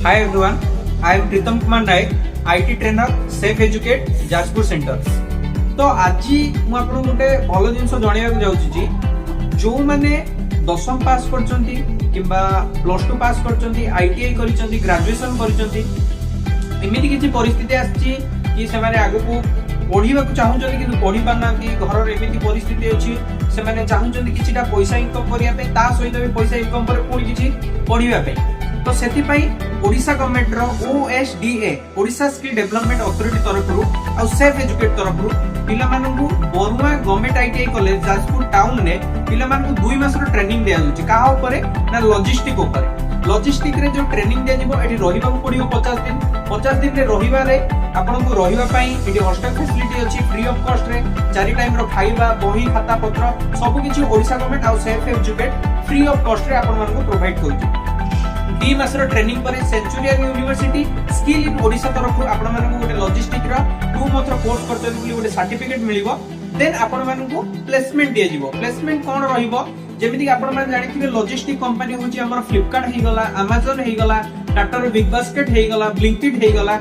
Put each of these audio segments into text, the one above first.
Hi everyone, I am Pritam Kumar Naik, IT trainer, Safe Educate, Jajpur centre. तो आज मु आपन गोटे भल जिनस जणैया जाउछि जी जो माने 10th पास करचंती किबा +2 पास करचंती ITI करिसंती ग्रेजुएशन करिसंती एमिति किछि परिस्थिति आछि कि से माने आगु को पढिबा को चाहुचंती किंतु पढि पानांती घर रे एमिति परिस्थिति अछि से माने चाहुचंती किछिटा पैसा इनकम करिया पे ता सहित भी पैसा इनकम पर पुणी किछि पढिबा पे तो सेति पई ओडिशा गवर्नमेंट रो OSDA Odisha skill development authority तरफ रु आ सेफ एजुकेट तरफ रु पिला मानकु Barua government ITI college Jajpur town ने पिला मानकु 2 मास रो ट्रेनिंग दिया जाउची का ऊपर ना लॉजिस्टिक ऊपर लॉजिस्टिक रे जो ट्रेनिंग दिया जिवो एठी रहिबा को पडियो 50 दिन रे रहिबा रे आपन को रहिबा पई एठी हॉस्टल फैसिलिटी अछि फ्री ऑफ कॉस्ट रे 4 टाइम रो खाइबा बही खाता पत्र सब किछि ओडिशा गवर्नमेंट आ safe educate free of cost रे आपन मानकु प्रोवाइड करूची 2 मास रो ट्रेनिंग पर centurion university skill in Odisha तरफ आपण मानकु गोटे लॉजिस्टिक रो 2 मंथ रो कोर्स करते বুলি गोटे सर्टिफिकेट मिलिबो देन आपण मानकु प्लेसमेंट दिया जिवो प्लेसमेंट कोन रहिबो जेमिति आपण मान जानिथिबे लॉजिस्टिक कंपनी होची हमर फ्लिपकार्ट हे गला Amazon हे गला टाटा रो बिग बास्केट हे गला ब्लिंकिट हे गला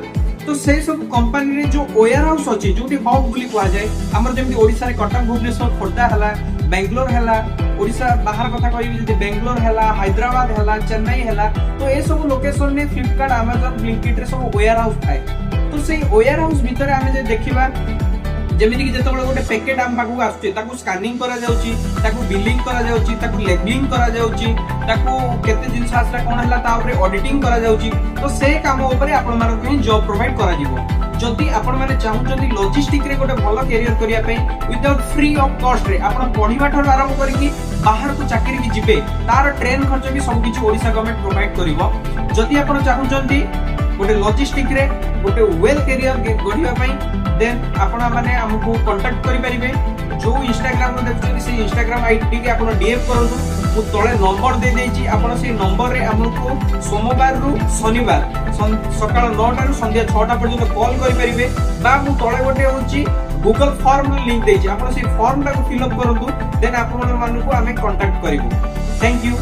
तो से सब कंपनी रे जो वेयर हाउस अछि जोटी हब বুলি कुआ जाय हमर जेमिति ओडिसा रे कटक भुवनेश्वर खोर्धा हला बेंगलोर हला ओडिसा बाहर कथा कहि जे बेंगलोर हला हैदराबाद हला चेन्नई हला तो ए सब लोकेशन ने फ्लिपकार्ट Amazon ब्लिंकिट रे सब वेयर हाउस थाए तो से वेयर हाउस भीतर आमे जे देखिबा जेमिति कि जेतबळे गोटे पैकेट आम पाखु आछे ताकू स्कैनिंग करा जाउची ताकू बिलिंग करा जाउची ताकू लेबलिंग करा जाउची ताकू केते जिंस आसला कोन हला ता ऊपर ऑडिटिंग करा जाउची तो से काम ऊपर आपण मानक ही जॉब प्रोवाइड करा जिवो जदि आपण माने चाहू जदि लॉजिस्टिक रे गोटे भलो कैरियर करिया पे विदाउट फ्री ऑफ कॉस्ट रे आपण पढिबा ठर आरंभ करिकि बाहर को चाकरी की जिबे तार ट्रेन खर्च भी सब किछि ओडिसा गवर्नमेंट प्रोवाइड करिवो जदि आपण चाहू जंती गोटे लॉजिस्टिक रे गोटे वेल कैरियर गढिबा पई देन आपण माने हमकु कांटेक्ट करि परिबे जो इंस्टाग्राम रे देखछन से इंस्टाग्राम आईडी के आपण डीएम करंतु मु तळे नंबर दे देछि आपण से नंबर रे हमकु सोमवार रु शनिवार सकाळ 9 टा रु संध्या 6 टा पर्यंत कॉल करि परिबे बा मु तळे गोटे होछि गूगल फॉर्म लिंक देछि आपण से फॉर्म टा को फिल अप करंतु देन आपण मानकु हमें कांटेक्ट करिवो थैंक यू।